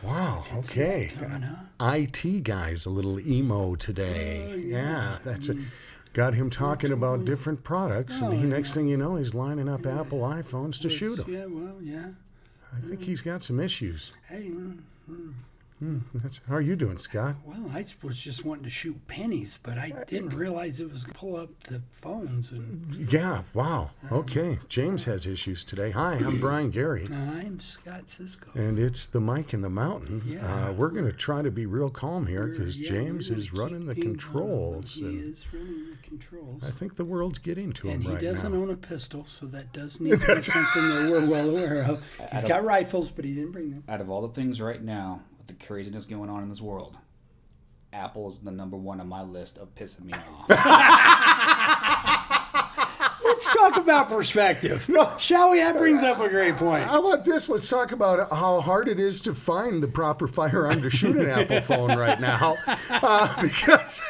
Wow, okay. IT guy's a little emo today. That's it. Got him talking about different products, and next thing you know, he's lining up Apple iPhones to shoot them. Yeah, well, yeah. I think he's got some issues. Hey, How are you doing, Scott? well, I was just wanting to shoot pennies, but I didn't realize it was going to pull up the phones. And Yeah, wow. Okay, James has issues today. Hi, I'm Brian Gary. I'm Scott Cisco. And it's the mic in the mountain. Yeah. We're going to try to be real calm here because Yeah, James we're is gonna running the keep things controls. He and is running the controls. I think the world's getting to him And he right doesn't now. own a pistol, so that does need to be something that we're well aware of. He's got rifles, but he didn't bring them. Out of all the things right now, with the craziness going on in this world, Apple is the number one on my list of pissing me off. Let's talk about perspective. Shall we? That brings up a great point. How about this? Let's talk about how hard it is to find the proper firearm to shoot an Apple phone right now. Because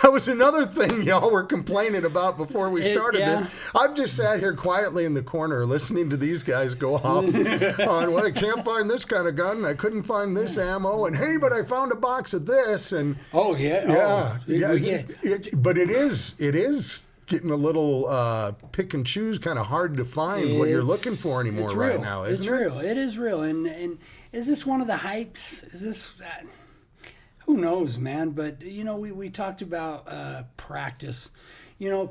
that was another thing y'all were complaining about before we started this. I've just sat here quietly in the corner listening to these guys go off on, well, I can't find this kind of gun. I couldn't find this ammo. And, hey, but I found a box of this. And Oh, yeah. But it is getting a little pick and choose, kind of hard to find what you're looking for anymore right now, isn't it? It's real. It is real. And is this one of the hypes? Is this... who knows, man? But, we talked about practice.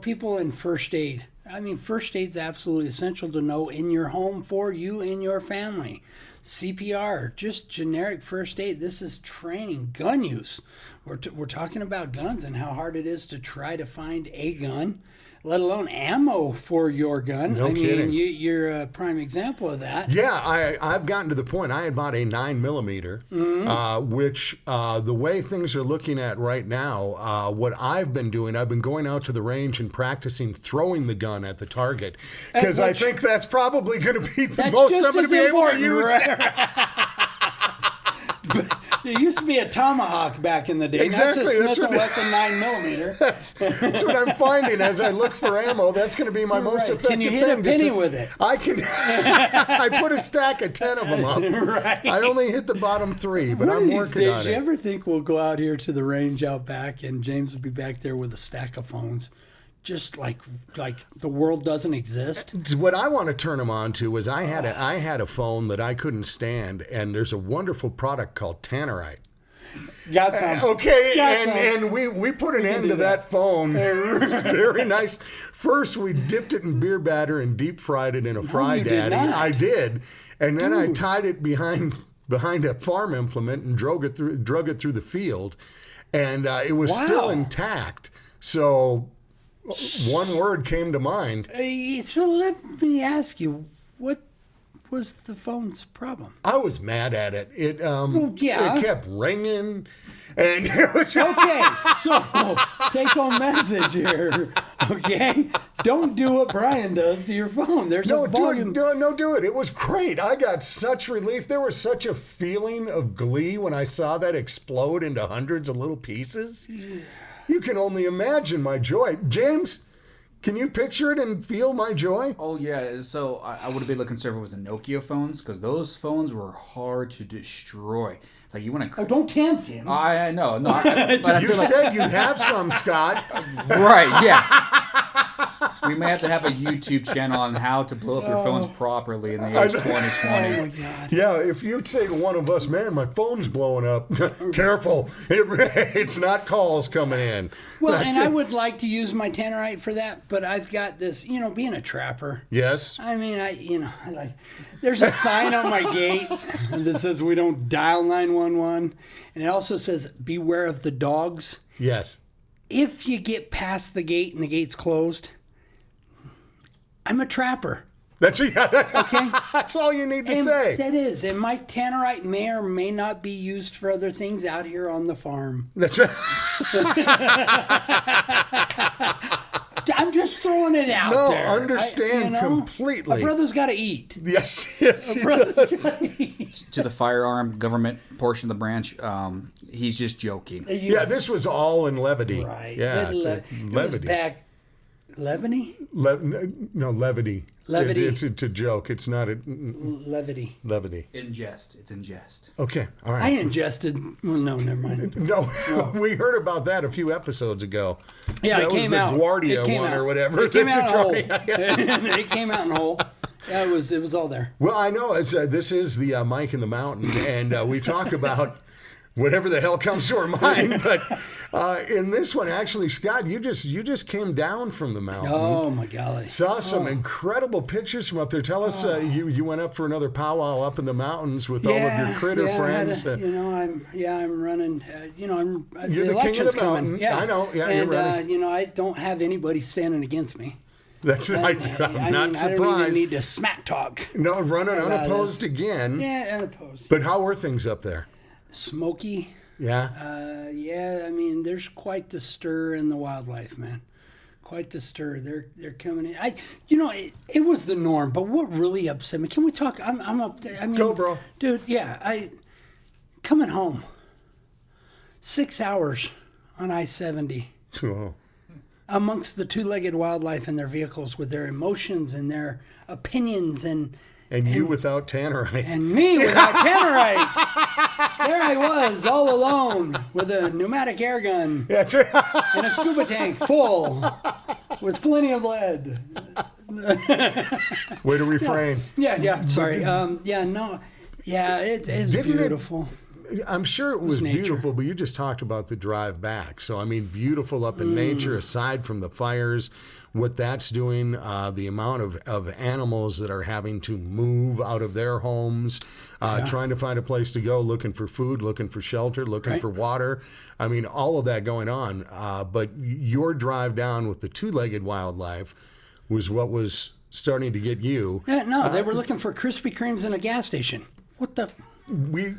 People in first aid. I mean, first aid's absolutely essential to know in your home for you and your family. CPR, just generic first aid. This is training. Gun use. We're talking about guns and how hard it is to try to find a gun, let alone ammo for your gun. No kidding. Mean, you're a prime example of that. Yeah, I've gotten to the point. I had bought a 9mm, which the way things are looking at right now, what I've been doing, I've been going out to the range and practicing throwing the gun at the target. Because I think that's probably going to be the most I'm going to be able to use. Right? It used to be a tomahawk back in the day. Exactly. Now it's a Smith & Wesson 9mm. That's what I'm finding as I look for ammo. That's going to be my most effective thing. Can you hit a penny with it? I can. I put a stack of 10 of them up. Right. I only hit the bottom 3, but I'm working on it. You ever think we'll go out here to the range out back and James will be back there with a stack of phones? Just like the world doesn't exist. What I want to turn them on to is I had a phone that I couldn't stand, and there's a wonderful product called Tannerite. Got some. Okay, Got some. and we put an end to that phone. Very nice. First, we dipped it in beer batter and deep fried it in a fry daddy. I did, and then I tied it behind a farm implement and drug it through the field, and it was still intact. So. One word came to mind. So let me ask you, what was the phone's problem? I was mad at it. It kept ringing, and it was okay. So take home message here. Okay, don't do what Brian does to your phone. There's a volume. Do it. It was great. I got such relief. There was such a feeling of glee when I saw that explode into hundreds of little pieces. You can only imagine my joy. James, can you picture it and feel my joy? Oh, yeah. So I would have been looking if it was the Nokia phones, because those phones were hard to destroy. Like, you want to... Oh, don't tempt him. I know. No, but you said you have some, Scott. Right, yeah. We may have to have a YouTube channel on how to blow up your phones properly in the age 2020. Oh, my God. Yeah, if you'd say to one of us, man, my phone's blowing up, careful. It's not calls coming in. Well, I would like to use my Tannerite for that, but I've got this, being a trapper. Yes. I mean, there's a sign on my gate that says we don't dial 911, and it also says beware of the dogs. Yes. If you get past the gate and the gate's closed, I'm a trapper. Okay. That's all you need to say. That is. And my Tannerite may or may not be used for other things out here on the farm. That's right. I'm just throwing it out there. No, understand completely. My brother's got to eat. Yes, he does. To the firearm government portion of the branch, he's just joking. Yeah, this was all in levity. Right. Yeah, It was back... Levity? No, levity. Levity. It's a joke. It's not a Levity. levity. In jest. It's in jest. Okay, all I right. ingested. Well, no, never mind. No, we heard about that a few episodes ago. Yeah, that it was came the out. Guardia It came one out. or whatever. It came that out you in a hole. tried. It came out in a hole. Yeah, it was all there. Well, I know this is the Mike in the Mountain, and we talk about whatever the hell comes to our mind. But in this one, actually, Scott, you just came down from the mountain. Oh my golly! Saw some incredible pictures from up there. Tell us, you went up for another powwow up in the mountains with all of your critter friends. I'm running. You're the the king of election's the coming. mountain. Yeah, I know. Yeah, and, you're ready. I don't have anybody standing against me. That's I'm not I don't even surprised. need to smack talk. No, running about unopposed this. again. Yeah, unopposed. But how were things up there? Smoky. Yeah. Yeah, I mean, there's quite the stir in the wildlife, man. Quite the stir. They're coming in. It was the norm, but what really upset me? Can we talk? I'm up. I mean, Go, bro. dude. Yeah, coming home. 6 hours on I-70 Oh. amongst the two-legged wildlife in their vehicles with their emotions and their opinions and You without tannerite. and me without tannerite. There I was, all alone, with a pneumatic air gun That's right. and a scuba tank full with plenty of lead. Way to refrain. Yeah. Sorry. It's Didn't it- beautiful. I'm sure it was nature. beautiful, but you just talked about the drive back. So, I mean, beautiful up in nature, aside from the fires, what that's doing, the amount of animals that are having to move out of their homes, trying to find a place to go, looking for food, looking for shelter, looking Right. for water. I mean, all of that going on. But your drive down with the two-legged wildlife was what was starting to get you. Yeah, no, they were looking for Krispy Kremes in a gas station. What the? We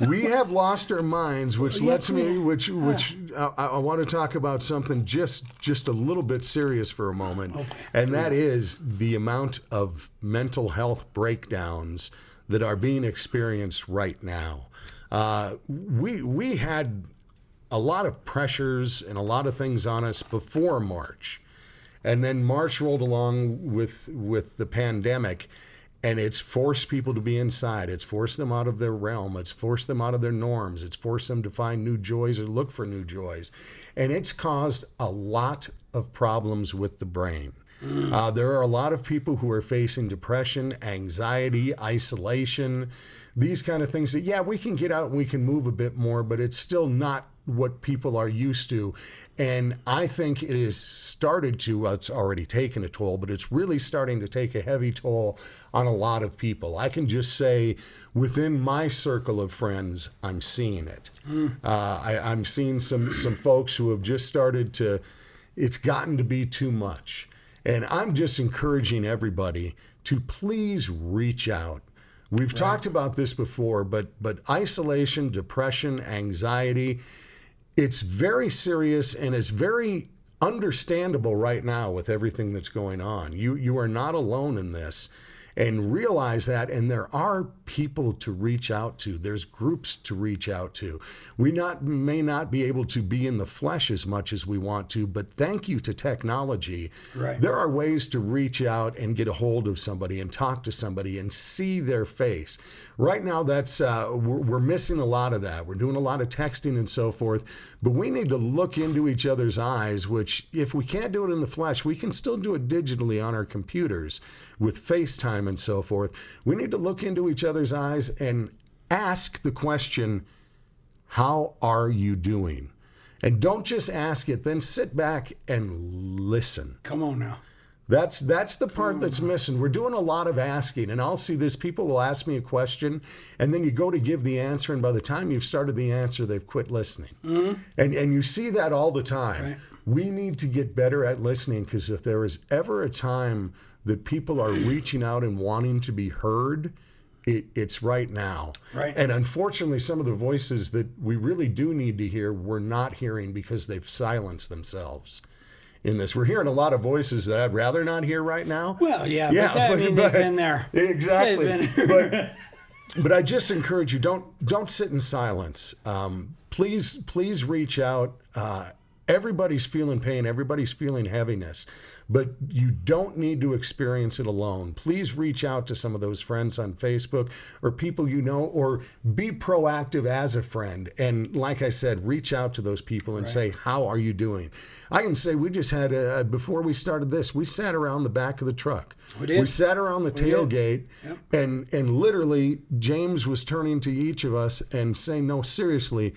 we have lost our minds, which lets me, which I want to talk about something just a little bit serious for a moment, and that is the amount of mental health breakdowns that are being experienced right now. We had a lot of pressures and a lot of things on us before March, and then March rolled along with the pandemic. And it's forced people to be inside. It's forced them out of their realm. It's forced them out of their norms. It's forced them to find new joys or look for new joys. And it's caused a lot of problems with the brain. There are a lot of people who are facing depression, anxiety, isolation, these kind of things that, yeah, we can get out and we can move a bit more, but it's still not what people are used to. And I think it has started to, well, it's already taken a toll, but it's really starting to take a heavy toll on a lot of people. I can just say within my circle of friends, I'm seeing it. I'm seeing some folks who have just started to, it's gotten to be too much. And I'm just encouraging everybody to please reach out. We've talked about this before, but isolation, depression, anxiety, it's very serious and it's very understandable right now with everything that's going on. You are not alone in this, and realize that. And there are people to reach out to. There's groups to reach out to. We may not be able to be in the flesh as much as we want to, but thank you to technology, there are ways to reach out and get a hold of somebody and talk to somebody and see their face. Right now, that's we're missing a lot of that. We're doing a lot of texting and so forth, but we need to look into each other's eyes, which if we can't do it in the flesh, we can still do it digitally on our computers with FaceTime and so forth. We need to look into each other's eyes and ask the question, how are you doing? And don't just ask it, then sit back and listen. Come on now. That's the part that's missing. We're doing a lot of asking, and I'll see this. People will ask me a question, and then you go to give the answer, and by the time you've started the answer, they've quit listening. And you see that all the time. Right. We need to get better at listening, because if there is ever a time that people are reaching out and wanting to be heard, it's right now. Right. And unfortunately, some of the voices that we really do need to hear, we're not hearing because they've silenced themselves in this. We're hearing a lot of voices that I'd rather not hear right now. Well, but they've been there. Exactly. They've been But I just encourage you, don't sit in silence. Please reach out Everybody's feeling pain. Everybody's feeling heaviness. But you don't need to experience it alone. Please reach out to some of those friends on Facebook or people you know, or be proactive as a friend. And like I said, reach out to those people and say, how are you doing? I can say we just had, before we started this, we sat around the back of the truck. We did. We sat around the tailgate, and literally James was turning to each of us and saying, no, seriously,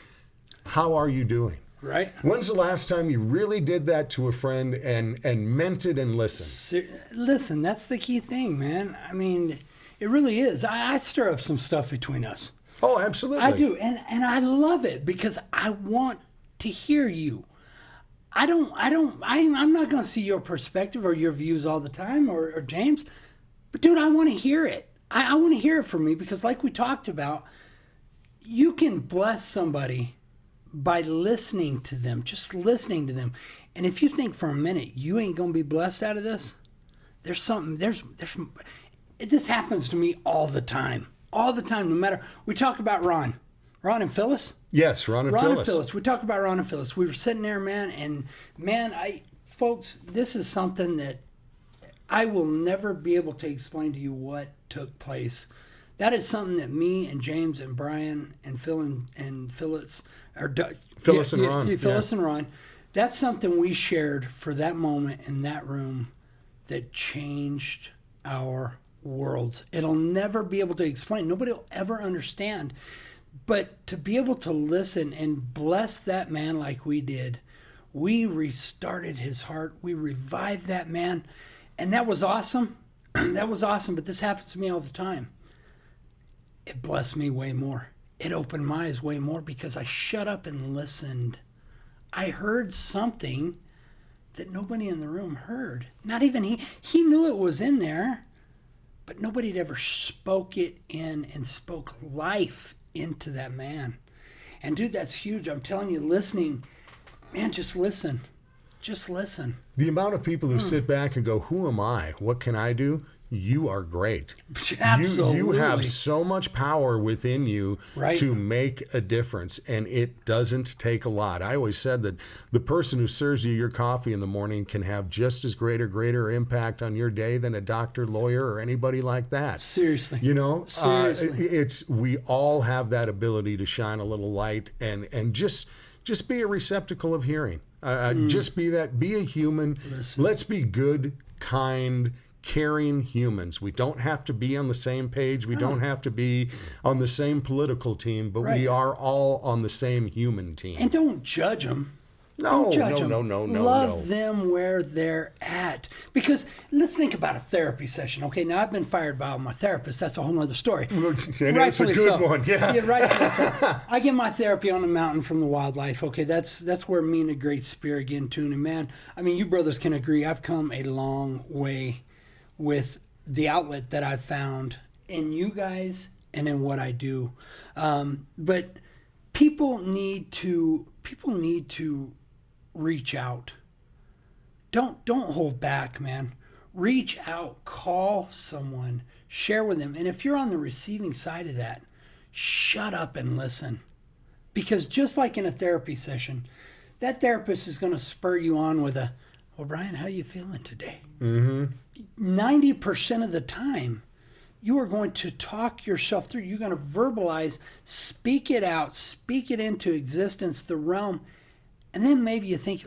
how are you doing? Right. When's the last time you really did that to a friend and meant it and listened? Listen, that's the key thing, man. I mean, it really is. I stir up some stuff between us. Oh, absolutely. I do. And I love it because I want to hear you. I'm not going to see your perspective or your views all the time or James, but dude, I want to hear it. I want to hear it from me because like we talked about, you can bless somebody by listening to them, just listening to them. And if you think for a minute you ain't gonna be blessed out of this, this happens to me all the time, no matter. We talk about Ron and Phyllis. Yes, Ron and Phyllis. We talk about Ron and Phyllis. We were sitting there, man, and man, folks, this is something that I will never be able to explain to you what took place. That is something that me and James and Brian and Phil and Phyllis, Phyllis and Ron. Phyllis and Ron. That's something we shared for that moment in that room that changed our worlds. It'll never be able to explain. Nobody will ever understand. But to be able to listen and bless that man like we did, we restarted his heart. We revived that man. And that was awesome. That was awesome. But this happens to me all the time. It blessed me way more. It opened my eyes way more because I shut up and listened. I heard something that nobody in the room heard. Not even he. He knew it was in there, but nobody had ever spoke it in and spoke life into that man. And dude, that's huge. I'm telling you, listening, man, just listen. Just listen. The amount of people who sit back and go, who am I? What can I do? You are great. Absolutely. You have so much power within you to make a difference, and it doesn't take a lot. I always said that the person who serves you your coffee in the morning can have just as great or greater impact on your day than a doctor, lawyer, or anybody like that. Seriously. You know? Seriously. We all have that ability to shine a little light and just be a receptacle of hearing. Just be a human. Listen. Let's be good, kind, caring humans. We don't have to be on the same page. We don't have to be on the same political team, but we are all on the same human team. And don't judge them. No. Love them where they're at. Because let's think about a therapy session. Okay, now I've been fired by my therapist. That's a whole other story. And it's a good one, yeah. Rightfully so. I get my therapy on the mountain from the wildlife. Okay, that's where me and the Great Spirit get in tune. And man, I mean, you brothers can agree. I've come a long way with the outlet that I've found in you guys and in what I do. But people need to reach out. Don't hold back, man. Reach out, call someone, share with them. And if you're on the receiving side of that, shut up and listen. Because just like in a therapy session, that therapist is going to spur you on with well, Brian, how you feeling today? 90% of the time, you are going to talk yourself through. You're going to verbalize, speak it out, speak it into existence, the realm. And then maybe you think,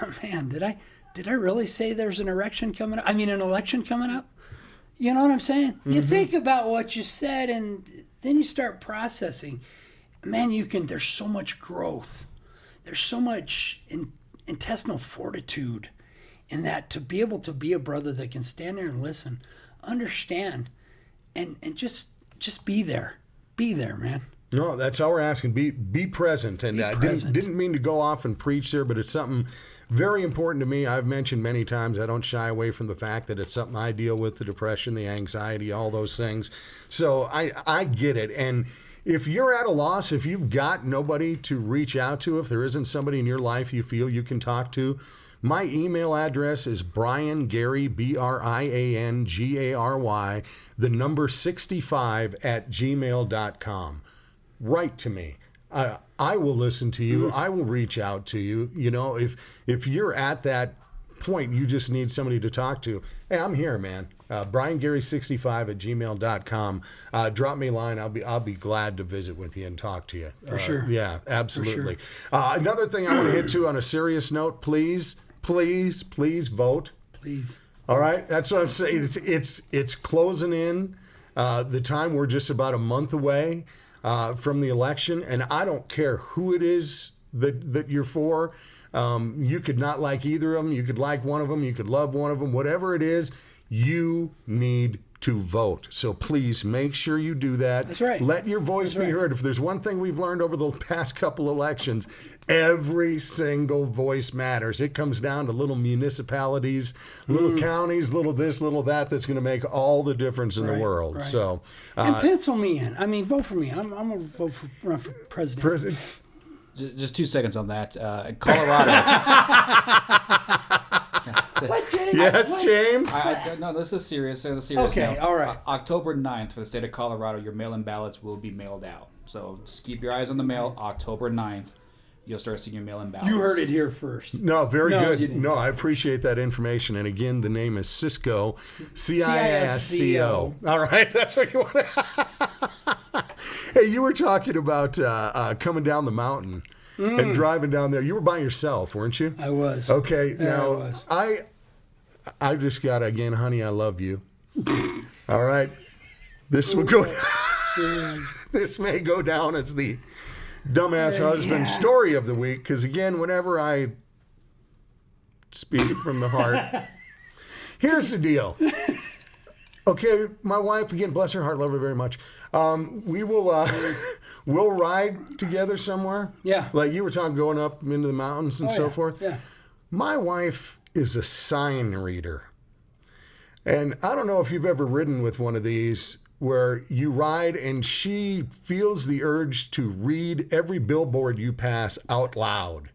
oh, man, did I really say there's an election coming up? You know what I'm saying? Mm-hmm. You think about what you said, and then you start processing. Man, there's so much growth. There's so much intestinal fortitude in that, to be able to be a brother that can stand there and listen, understand, and just be there. Be there, man. No, that's all we're asking. Be present. And I didn't mean to go off and preach there, but it's something very important to me. I've mentioned many times I don't shy away from the fact that it's something I deal with, the depression, the anxiety, all those things. So I get it. And if you're at a loss, if you've got nobody to reach out to, if there isn't somebody in your life you feel you can talk to, my email address is BrianGary, BrianGary, the number 65 @gmail.com. Write to me. I will listen to you. I will reach out to you. You know, if you're at that point, you just need somebody to talk to. Hey, I'm here, man. BrianGary65@gmail.com. Drop me a line. I'll be glad to visit with you and talk to you. For sure. Yeah, absolutely. For sure. Another thing I want to hit to on a serious note, please vote. Please. All right, that's what I'm saying. It's closing in. The time, we're just about a month away from the election, and I don't care who it is that you're for. You could not like either of them. You could like one of them. You could love one of them. Whatever it is, you need to vote. So please make sure you do that. That's right. Let your voice be heard. If there's one thing we've learned over the past couple elections, every single voice matters. It comes down to little municipalities, little counties, little this, little that, that's going to make all the difference in the world. Right. So, and pencil me in. I mean, vote for me. I'm going to run for president. Just 2 seconds on that. Colorado. What, James? Yes, What? James. No, this is serious. Okay, all right. October 9th for the state of Colorado, your mail-in ballots will be mailed out. So just keep your eyes on the mail. October 9th, you'll start seeing your mail-in ballots. You heard it here first. No, very good. You didn't. No, I appreciate that information. And again, the name is Cisco, Cisco. All right, that's what you want. Hey, you were talking about coming down the mountain and driving down there. You were by yourself, weren't you? I was. Okay, Yeah, now I was. I just got, again, honey, I love you. All right, this will go. This may go down as the dumbass husband story of the week, because again, whenever I speak from the heart, here's the deal. Okay, my wife, again, bless her heart, love her very much. We will we'll ride together somewhere. Yeah. Like you were talking, going up into the mountains and so forth. Yeah. My wife is a sign reader. And I don't know if you've ever ridden with one of these where you ride and she feels the urge to read every billboard you pass out loud.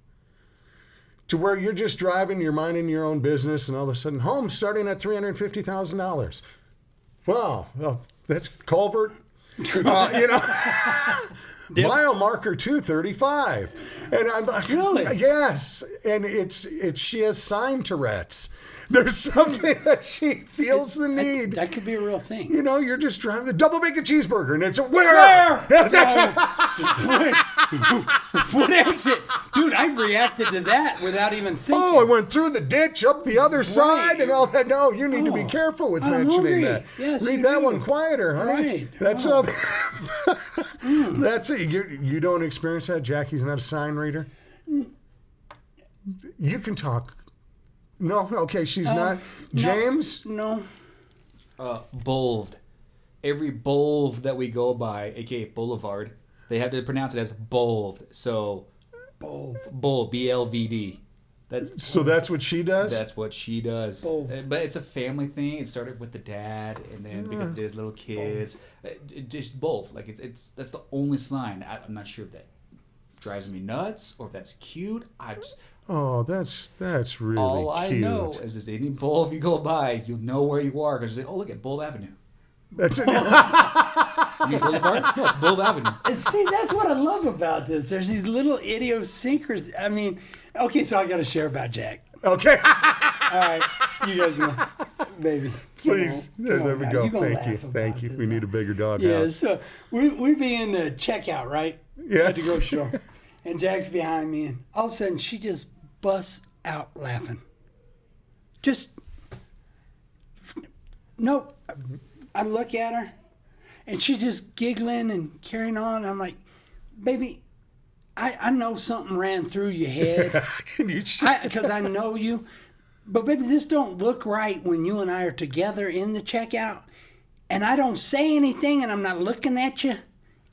To where you're just driving, you're minding your own business, and all of a sudden, home starting at $350,000. Wow, well, that's culvert. Mile marker 235. And I'm like, Really? yes. And it's she has sign Tourette's. There's something that she feels the need. That could be a real thing. You know, you're just driving a double bacon cheeseburger, and it's where? Yeah, that's what exit? Dude, I reacted to that without even thinking. Oh, I went through the ditch, up the other side, and all that. No, you need to be careful with I'm mentioning hungry. that. Yes, Read you that do. one quieter, honey. Right. That's Oh. all. That's it. You don't experience that? Jackie's not a sign reader? You can talk. No? Okay, she's not. James? No. Bold. Every bold that we go by, aka boulevard, they have to pronounce it as bold. So, bold, BLVD. So that's what she does? That's what she does. Bold. But it's a family thing. It started with the dad, and then because there's little kids, it just both. Like it's that's the only sign. I'm not sure if that drives me nuts or if that's cute. Oh, that's really all I cute. know is just any bowl if you go by, you'll know where you are because oh look at Bull Avenue. That's it. You mean Boulevard? No, it's Bull Avenue. And see, that's what I love about this. There's these little idiosyncrasies. I mean, okay, so I got to share about Jack. Okay. All right, you guys know, baby. Please. There we now. go. You gonna Thank you. laugh about Thank you. this, We need huh? a bigger dog Yeah, house. so we be in the checkout, right? Yes. At the grocery store. And Jack's behind me, and all of a sudden she just busts out laughing. Just, nope. I look at her, and she's just giggling and carrying on. I'm like, baby, I know something ran through your head. Can you Because I know you. But baby, this don't look right when you and I are together in the checkout, and I don't say anything, and I'm not looking at you,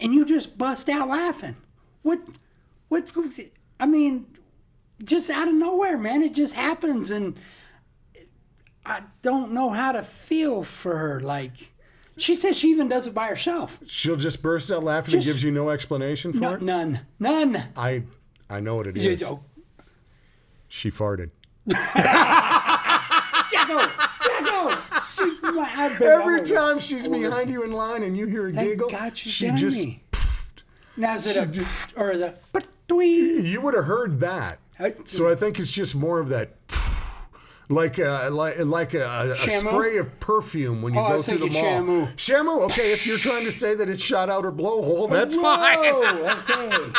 and you just bust out laughing. What? I mean, just out of nowhere, man. It just happens, and I don't know how to feel for her. Like, she says she even does it by herself. She'll just burst out laughing and Just- gives you no explanation for it? None. I know what it You is. don't- She farted. Jacko! Every Every time she's behind you in line and you hear a Thank giggle, God she's she behind just me. Now is it or is it but-twee? You would have heard that. So I think it's just more of that, like a spray of perfume when you go through the mall. Shamu. Okay, if you're trying to say that it's shot out or blowhole, that's fine. Okay.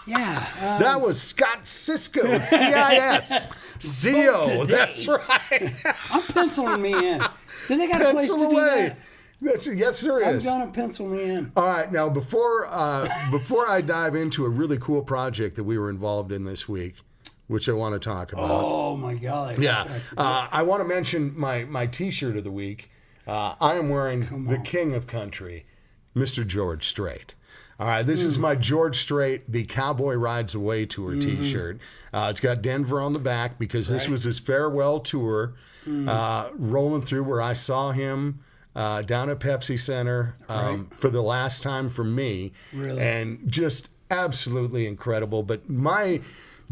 Yeah. That was Scott Cisco, C-I-S-C-O. That's right. I'm penciling me in. Do they got a place to do that? Yes, there is. I'm gonna pencil me in. All right, now before I dive into a really cool project that we were involved in this week, which I want to talk about. Oh my God! Yeah, I want to mention my T-shirt of the week. I am wearing the King of Country, Mr. George Strait. All right, this is my George Strait, the Cowboy Rides Away tour T-shirt. It's got Denver on the back because this was his farewell tour, rolling through where I saw him. Down at Pepsi Center for the last time for me. Really? And just absolutely incredible. But my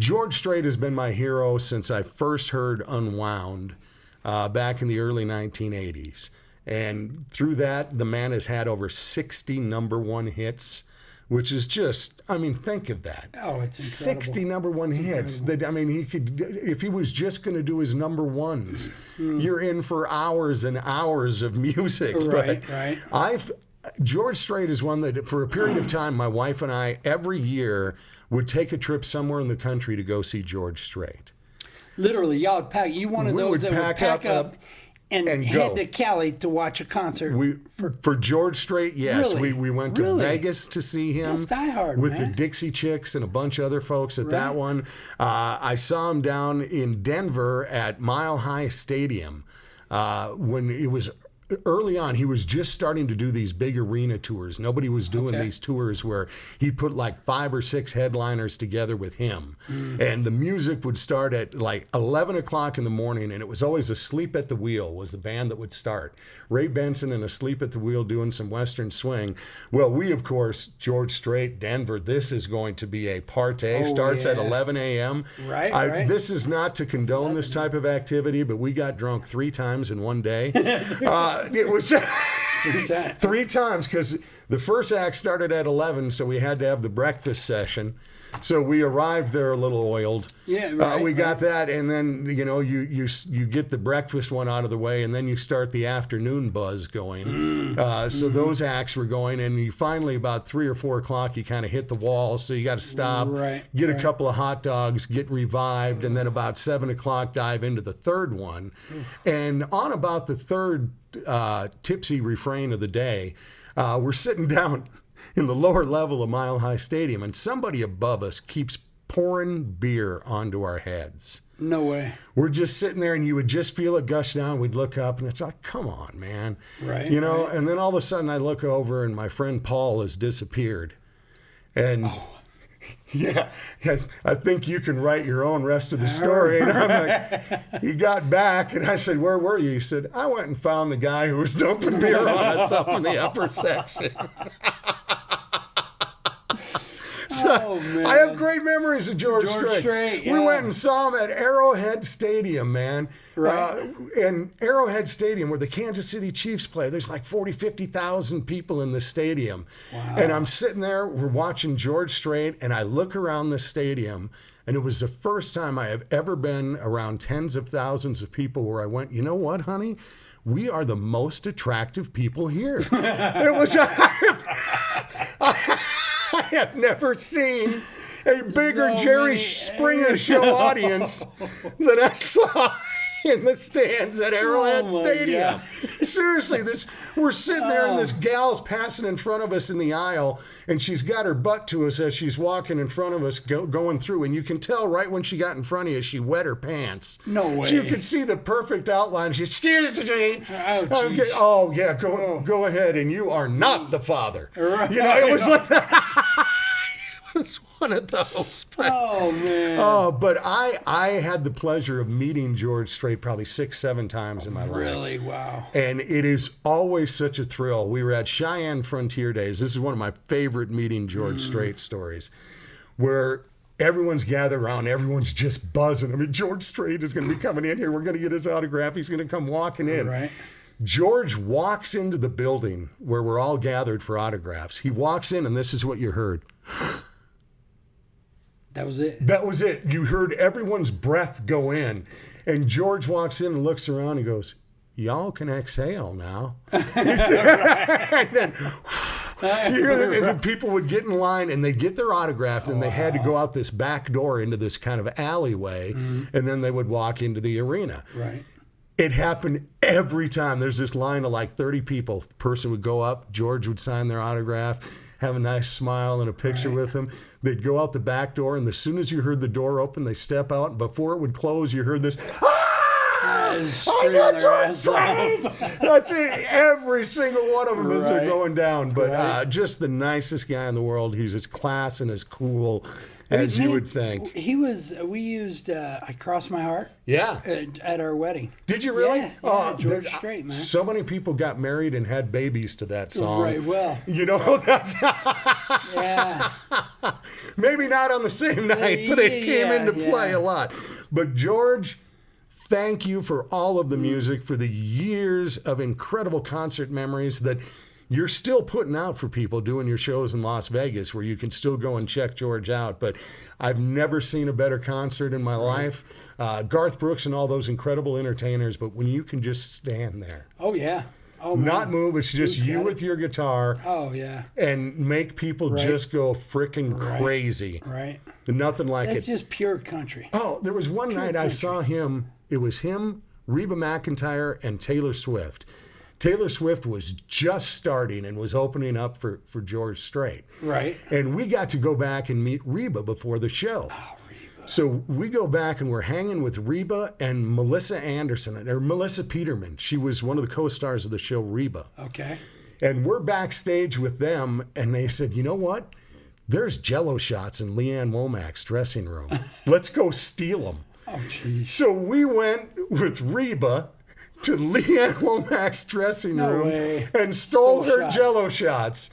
George Strait has been my hero since I first heard Unwound back in the early 1980s. And through that, the man has had over 60 number one hits, which is just, I mean, think of that. Oh, it's incredible. 60 number one hits. That, I mean, he could, if he was just going to do his number ones, you're in for hours and hours of music. Right. George Strait is one that, for a period of time, my wife and I, every year, would take a trip somewhere in the country to go see George Strait. Literally, y'all would pack. You one of those that would pack up and head to Cali to watch a concert. For George Strait, yes. Really? We went to Vegas to see him. That's diehard, with man. the Dixie Chicks and a bunch of other folks at that one. I saw him down in Denver at Mile High Stadium when it was early on. He was just starting to do these big arena tours. Nobody was doing these tours where he put like 5 or 6 headliners together with him. And the music would start at like 11 o'clock in the morning, and it was always Asleep at the Wheel was the band that would start. Ray Benson and Asleep at the Wheel doing some Western swing. Well, we, of course, George Strait, Denver, this is going to be a party. Starts at 11 a.m. Right. This is not to condone this type of activity, but we got drunk 3 times in one day. It was 3 times because the first act started at 11, so we had to have the breakfast session. So we arrived there a little oiled. We got that, and then you get the breakfast one out of the way, and then you start the afternoon buzz going. So those acts were going, and you finally about 3 or 4 o'clock you kind of hit the wall. So you got to stop, get a couple of hot dogs, get revived, and then about 7 o'clock dive into the third one. And on about the third tipsy refrain of the day, we're sitting down in the lower level of Mile High Stadium, and somebody above us keeps pouring beer onto our heads. No way. We're just sitting there, and you would just feel it gush down. We'd look up, and it's like, come on, man. And then all of a sudden I look over, and my friend Paul has disappeared. And I think you can write your own rest of the story. And I'm like, he got back, and I said, where were you? He said, I went and found the guy who was dumping beer on us up in the upper section. Man. I have great memories of George Strait. We went and saw him at Arrowhead Stadium, man. And Arrowhead Stadium, where the Kansas City Chiefs play, there's like 40,000, 50,000 people in the stadium. Wow. And I'm sitting there, we're watching George Strait, and I look around the stadium, and it was the first time I have ever been around tens of thousands of people where I went, you know what, honey? We are the most attractive people here. It was... I have never seen a bigger Jerry Springer show audience than I saw in the stands at Arrowhead Stadium. Seriously, we're sitting there, and this gal's passing in front of us in the aisle, and she's got her butt to us as she's walking in front of us going through, and you can tell right when she got in front of you, she wet her pants. No way. So you could see the perfect outline. She, excuse me. Go ahead, and you are not the father. It was like that. It was one of those. But I had the pleasure of meeting George Strait probably 6-7 times in my life. Really? Wow. And it is always such a thrill. We were at Cheyenne Frontier Days. This is one of my favorite meeting George Strait stories, where everyone's gathered around, everyone's just buzzing. I mean, George Strait is going to be coming in here. We're going to get his autograph. He's going to come walking in. George walks into the building where we're all gathered for autographs. He walks in, and this is what you heard. That was it. That was it. You heard everyone's breath go in. And George walks in and looks around and goes, y'all can exhale now. And then you hear this, and then people would get in line and they'd get their autograph, and they had to go out this back door into this kind of alleyway, and then they would walk into the arena. Right. It happened every time. There's this line of like 30 people. The person would go up, George would sign their autograph, have a nice smile and a picture with him. They'd go out the back door, and as soon as you heard the door open, they step out, and before it would close, you heard this, I got George Strait! That's it. Every single one of them as they're going down. But just the nicest guy in the world. He's as class and as cool as you would think. We used I Cross My Heart. Yeah. At our wedding. Did you really? Yeah, George Strait, man. So many people got married and had babies to that song. Right, well. You know, that's... Yeah. Maybe not on the same night, but it came into play a lot. But George, thank you for all of the music, for the years of incredible concert memories that you're still putting out for people doing your shows in Las Vegas, where you can still go and check George out. But I've never seen a better concert in my life. Garth Brooks and all those incredible entertainers, but when you can just stand there. Oh, yeah. Oh, not move, it's just you with your guitar. Oh, yeah. And make people just go freaking crazy. Right. Nothing like it. It's just pure country. Oh, there was one night I saw him. It was him, Reba McEntire, and Taylor Swift. Taylor Swift was just starting and was opening up for George Strait. Right. And we got to go back and meet Reba before the show. Oh, Reba. So we go back and we're hanging with Reba and Melissa Anderson, or Melissa Peterman. She was one of the co-stars of the show Reba. Okay. And we're backstage with them, and they said, you know what? There's Jell-O shots in Leanne Womack's dressing room. Let's go steal them. Oh, jeez. So we went with Reba to Leanne Womack's dressing room and stole her Jell-O shots.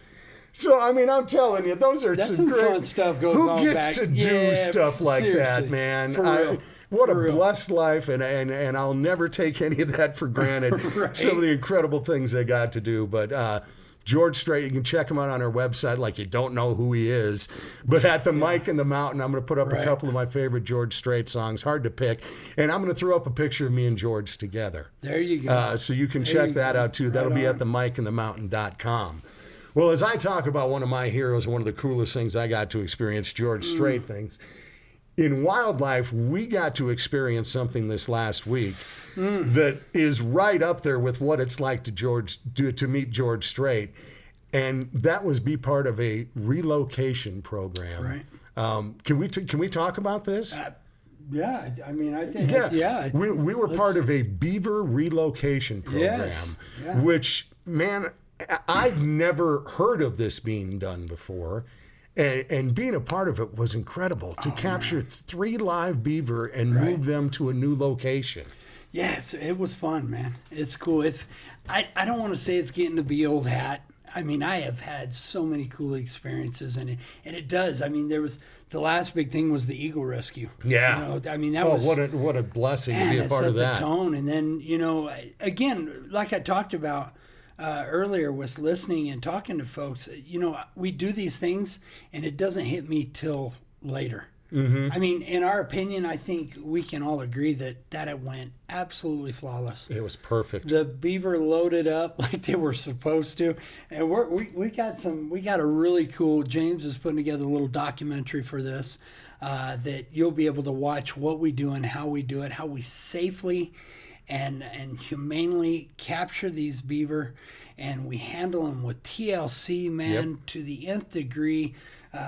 So, I mean, I'm telling you, that's some great fun stuff goes Who on gets back. to do stuff like seriously. that, man? For real. What a blessed life, and I'll never take any of that for granted. Some of the incredible things I got to do. But George Strait, you can check him out on our website like you don't know who he is. But at the Mike in the Mountain, I'm going to put up a couple of my favorite George Strait songs, hard to pick. And I'm going to throw up a picture of me and George together. There you go. So you can check that out, too. That'll be at themikeinthemountain.com. Well, as I talk about one of my heroes, one of the coolest things I got to experience, George Strait things, in wildlife, we got to experience something this last week that is right up there with what it's like to meet George Strait, and that was be part of a relocation program. Right. Can we talk about this? Yeah, I mean, I think we were part of a Beaver Relocation program, which, man, I've never heard of this being done before. And being a part of it was incredible to capture 3 live beaver and move them to a new location. Yeah, it was fun, man. It's cool. I don't want to say it's getting to be old hat. I mean, I have had so many cool experiences, and it does. I mean, the last big thing was the eagle rescue. Yeah. You know, I mean, that was what a blessing to be a part of that. Set the tone, and then again, like I talked about earlier with listening and talking to folks, we do these things and it doesn't hit me till later. Mm-hmm. I mean, in our opinion, I think we can all agree that it went absolutely flawless. It was perfect. The beaver loaded up like they were supposed to, and we got a really cool. James is putting together a little documentary for this that you'll be able to watch what we do and how we do it, how we safely and humanely capture these beaver, and we handle them with TLC, man, to the nth degree.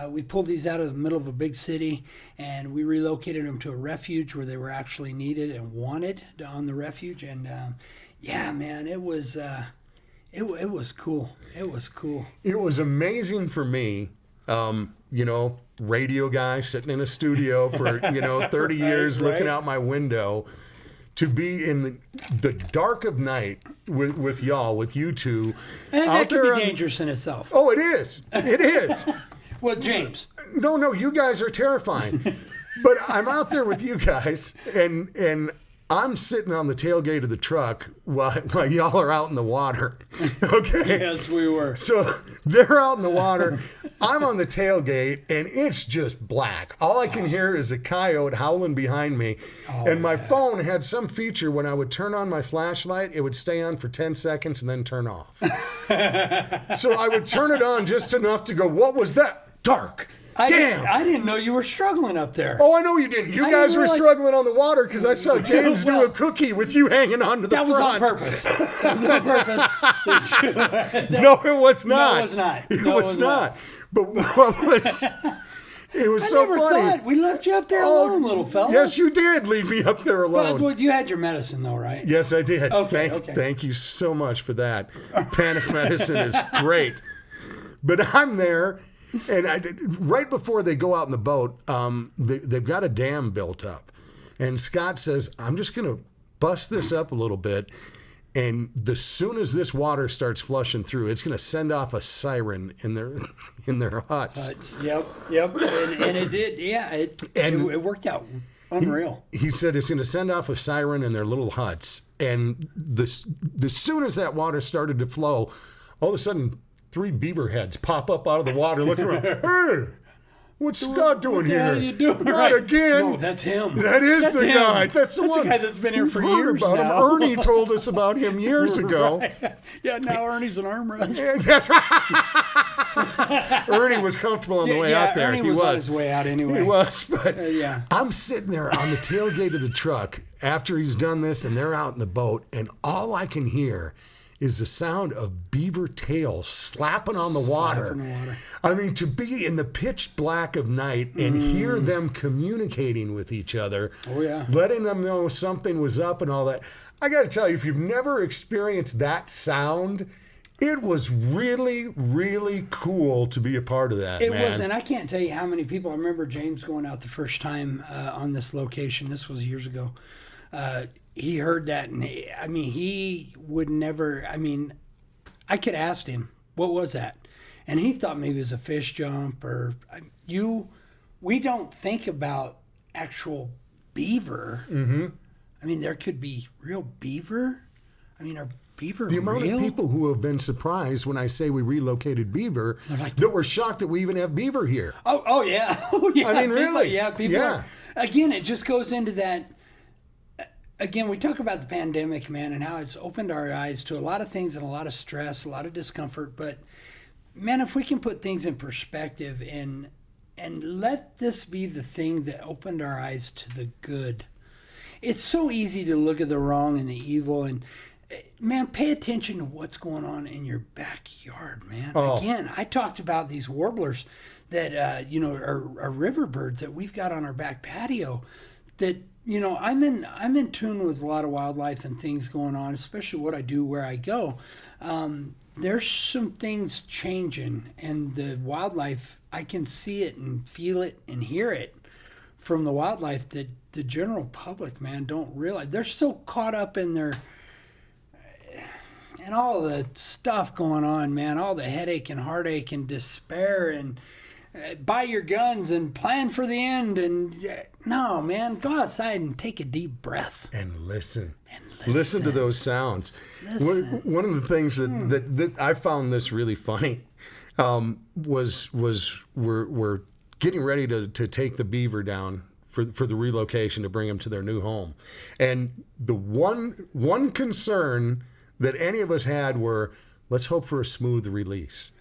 We pulled these out of the middle of a big city, and we relocated them to a refuge where they were actually needed and wanted on the refuge. And man, it was cool. It was cool. It was amazing for me. Radio guy sitting in a studio for 30 years, looking out my window. To be in the dark of night with y'all, with you two. And that can be dangerous in itself. Oh, it is. It is. Well, James. No, you guys are terrifying. But I'm out there with you guys, and I'm sitting on the tailgate of the truck while y'all are out in the water. Okay? Yes, we were. So they're out in the water. I'm on the tailgate, and it's just black. All I can hear is a coyote howling behind me. And my phone had some feature when I would turn on my flashlight, it would stay on for 10 seconds and then turn off. So I would turn it on just enough to go, what was that? Dark. Damn. I didn't know you were struggling up there. Oh, I know you didn't. You guys were struggling on the water because I saw James do a cookie with you hanging on to the front. That was on purpose. That was on purpose. No, it was not. No, it was not. It was not. But what was... It was so funny. I never thought. We left you up there alone, little fella. Yes, you did leave me up there alone. But you had your medicine, though, right? Yes, I did. Okay, Thank you so much for that. Panic medicine is great. But I'm there, and right before they go out in the boat, they've got a dam built up. And Scott says, I'm just going to bust this up a little bit. And as soon as this water starts flushing through, it's going to send off a siren in their huts. Yep. And it did. Yeah, it worked out unreal. He said it's going to send off a siren in their little huts. And as soon as that water started to flow, all of a sudden, 3 beaver heads pop up out of the water looking around. Hey! What's Scott doing here? What the hell are you doing? Not again. No, that's him. That's the him. guy. That's the guy that's been here for years about now. Him. Ernie told us about him years ago. Right. Yeah, now Ernie's an arm wrestler. That's right. Ernie was comfortable on the way out there. Ernie was on his way out anyway. He was, but yeah. I'm sitting there on the tailgate of the truck after he's done this, and they're out in the boat, and all I can hear is the sound of beaver tails slapping on the water. I mean, to be in the pitch black of night and hear them communicating with each other, letting them know something was up and all that. I got to tell you, if you've never experienced that sound, it was really, really cool to be a part of that, It man. was, and I can't tell you how many people. I remember James going out the first time on this location. This was years ago. He heard that, and he would never. I could ask him, what was that? And he thought maybe it was a fish jump or we don't think about actual beaver. Mm-hmm. There could be real beaver. Are beaver the amount real? of people who have been surprised when I say we relocated beaver, that were shocked that we even have beaver here. Oh yeah. Oh, yeah. Really? Yeah, people. Yeah. Again, it just goes into that. Again, we talk about the pandemic, man, and how it's opened our eyes to a lot of things and a lot of stress, a lot of discomfort. But, man, if we can put things in perspective and let this be the thing that opened our eyes to the good. It's so easy to look at the wrong and the evil. And, man, pay attention to what's going on in your backyard, man. Oh. Again, I talked about these warblers that, are river birds that we've got on our back patio that, I'm in tune with a lot of wildlife and things going on, especially what I do where I go. There's some things changing, and the wildlife, I can see it and feel it and hear it from the wildlife that the general public, man, don't realize. They're so caught up in and all the stuff going on, man, all the headache and heartache and despair and buy your guns and plan for the end. And no, man, go outside and take a deep breath. And listen. Listen to those sounds. Listen. One of the things that I found this really funny was we're getting ready to take the beaver down for the relocation to bring them to their new home. And the one concern that any of us had were, let's hope for a smooth release.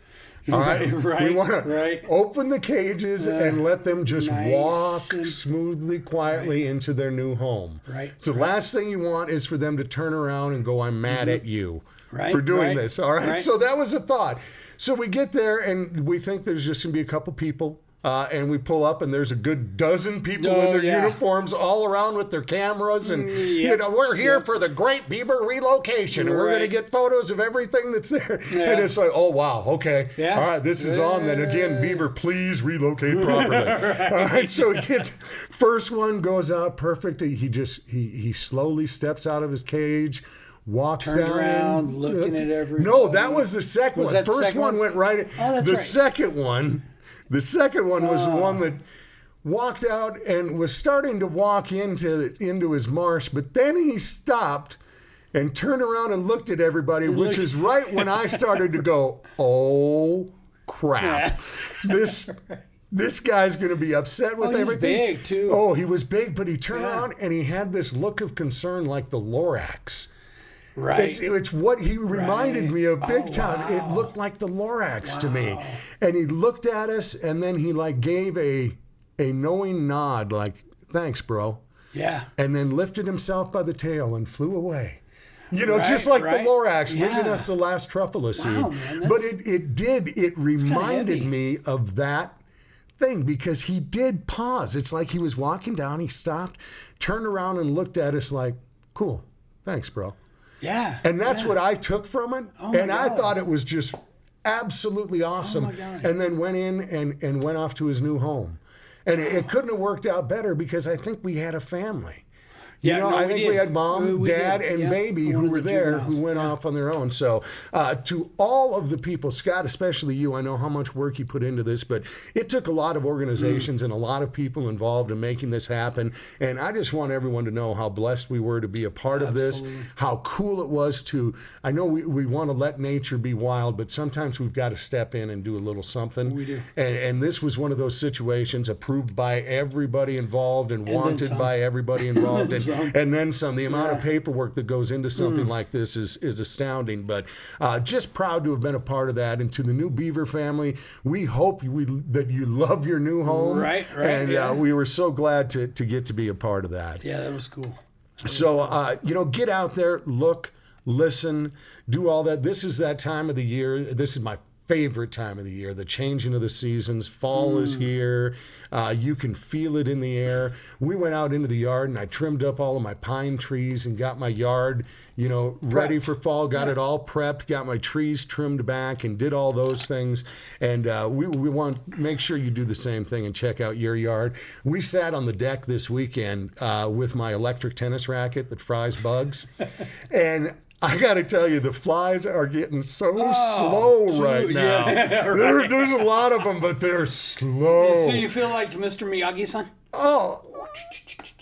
All right. We want to open the cages and let them just walk smoothly, quietly into their new home. Right. So the last thing you want is for them to turn around and go, I'm mad at you for doing this. All right. So that was a thought. So we get there and we think there's just going to be a couple people. And we pull up, and there's a good dozen people in their uniforms all around with their cameras. And, we're here for the Great Beaver Relocation. And we're going to get photos of everything that's there. Yeah. And it's like, oh, wow, okay. Yeah. All right, this is on. Then again, Beaver, please relocate properly. All right, so first one goes out perfect. He slowly steps out of his cage. Walks Turned around, looking at everything. No, that was the second one. First one went right. Oh, that's the second one was the one that walked out and was starting to walk into his marsh, but then he stopped and turned around and looked at everybody, which is right when I started to go, oh, crap. This guy's going to be upset with everything. He was big, too. Oh, he was big, but he turned around and he had this look of concern like the Lorax. Right. It's what he reminded me of big time. It looked like the Lorax to me. And he looked at us, and then he like gave a knowing nod, like, thanks, bro. Yeah. And then lifted himself by the tail and flew away. You know, just like the Lorax, leaving us the last truffula seed. Man, but it reminded me of that thing, because he did pause. It's like he was walking down, he stopped, turned around and looked at us like, cool, thanks, bro. Yeah. And that's what I took from it. And I thought it was just absolutely awesome. And then went in and went off to his new home. And it couldn't have worked out better, because I think we had a family. You know, I think we had mom, dad, and baby who were there, who went off on their own. So to all of the people, Scott, especially you, I know how much work you put into this, but it took a lot of organizations and a lot of people involved in making this happen. And I just want everyone to know how blessed we were to be a part of this, how cool it was to, I know we want to let nature be wild, but sometimes we've got to step in and do a little something. We do. And this was one of those situations approved by everybody involved and wanted by everybody involved. And then some. The amount of paperwork that goes into something like this is astounding. But just proud to have been a part of that. And to the new Beaver family, we hope that you love your new home. Right. And we were so glad to get to be a part of that. Yeah, that was cool. Get out there, look, listen, do all that. This is that time of the year. This is my favorite time of the year, the changing of the seasons. Fall is here. You can feel it in the air. We went out into the yard and I trimmed up all of my pine trees and got my yard, ready for fall, got it all prepped, got my trees trimmed back and did all those things. And we want to make sure you do the same thing and check out your yard. We sat on the deck this weekend with my electric tennis racket that fries bugs. And I got to tell you, the flies are getting so slow right now. Yeah, there's a lot of them, but they're slow. So you feel like Mr. Miyagi-san? Oh,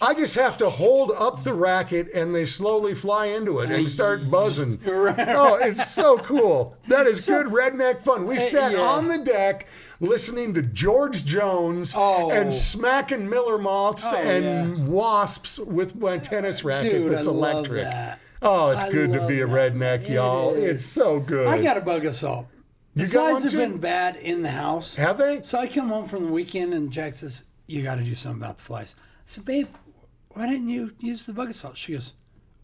I just have to hold up the racket and they slowly fly into it and start buzzing. Oh, it's so cool. That is good redneck fun. We sat on the deck listening to George Jones and smacking Miller moths and wasps with my tennis racket that's electric. Love that. Oh, it's good to be a redneck, y'all. It's so good. I got a bug assault. The flies have been bad in the house. Have they? So I come home from the weekend and Jack says, you got to do something about the flies. I said, babe, why didn't you use the bug assault? She goes,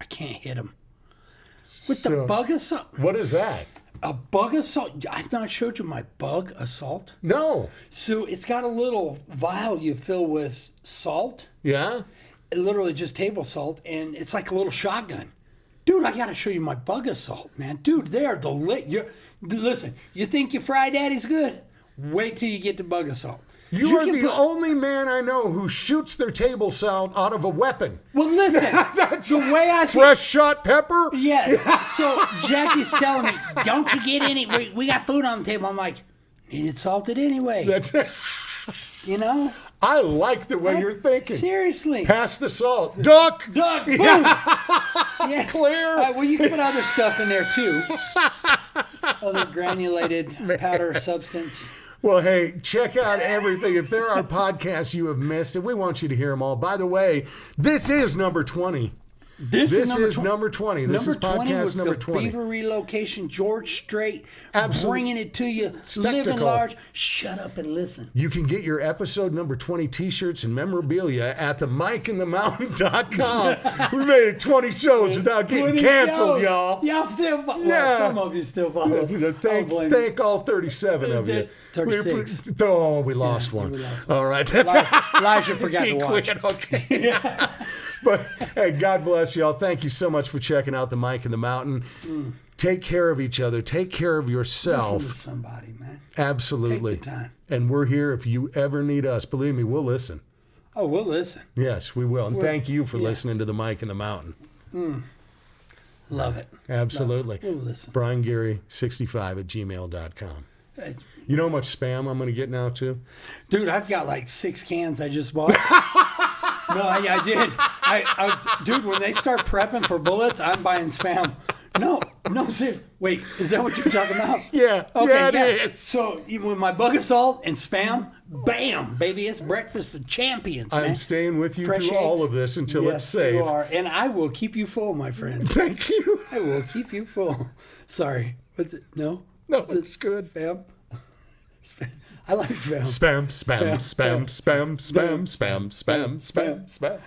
I can't hit them. With the bug assault? What is that? A bug assault? I've not showed you my bug assault. No. So it's got a little vial you fill with salt. Yeah? Literally just table salt, and it's like a little shotgun. Dude, I got to show you my bug assault, man. Dude, they are delicious. Listen, you think your Fry Daddy's good? Wait till you get the bug assault. You are the only man I know who shoots their table salt out of a weapon. Well, listen, the way I see fresh shot pepper? Yes. So Jackie's telling me, don't you get any, we got food on the table. I'm like, needed salted anyway. That's it. I like the way you're thinking. Seriously. Pass the salt. Duck. Boom. Yeah. Clear. Well, you can put other stuff in there too. Other granulated powder substance. Well, hey, check out everything. If there are podcasts you have missed, and we want you to hear them all. By the way, this is number 20. This is number 20. This is podcast number 20. Beaver Relocation, George Strait, bringing it to you. Spectacle. Living large. Shut up and listen. You can get your episode number 20 t-shirts and memorabilia at themikeandthemountain.com. We made it 20 shows without getting canceled, y'all. Y'all still follow. Well, some of you still follow. Thank all 37 of you. 36. We lost one. All right. That's Elijah forgot to watch. Okay. But hey, God bless y'all. Thank you so much for checking out the Mike and the Mountain. Take care of each other. Take care of yourself. Listen to somebody, man. Absolutely. Take the time. And we're here if you ever need us. Believe me, we'll listen. Oh, we'll listen. Yes, we will. And thank you for listening to the Mike and the Mountain. Love it. Absolutely. We'll listen. BrianGary65 @gmail.com. You know how much Spam I'm going to get now, too? Dude, I've got like 6 cans I just bought. No, I did. Dude, when they start prepping for bullets, I'm buying Spam. No, seriously. Wait, is that what you're talking about? Yeah, Okay, it is. So with my bug assault and Spam, bam, baby, it's breakfast for champions, man. I'm staying with you Fresh through eggs. all of this until Yes, it's safe. You are, and I will keep you full, my friend. Thank you. I will keep you full. Sorry. What's it? No? No, Is it it's good. Spam? Spam. I like Spam. Spam, spam, spam, spam, spam, spam, spam, spam, spam.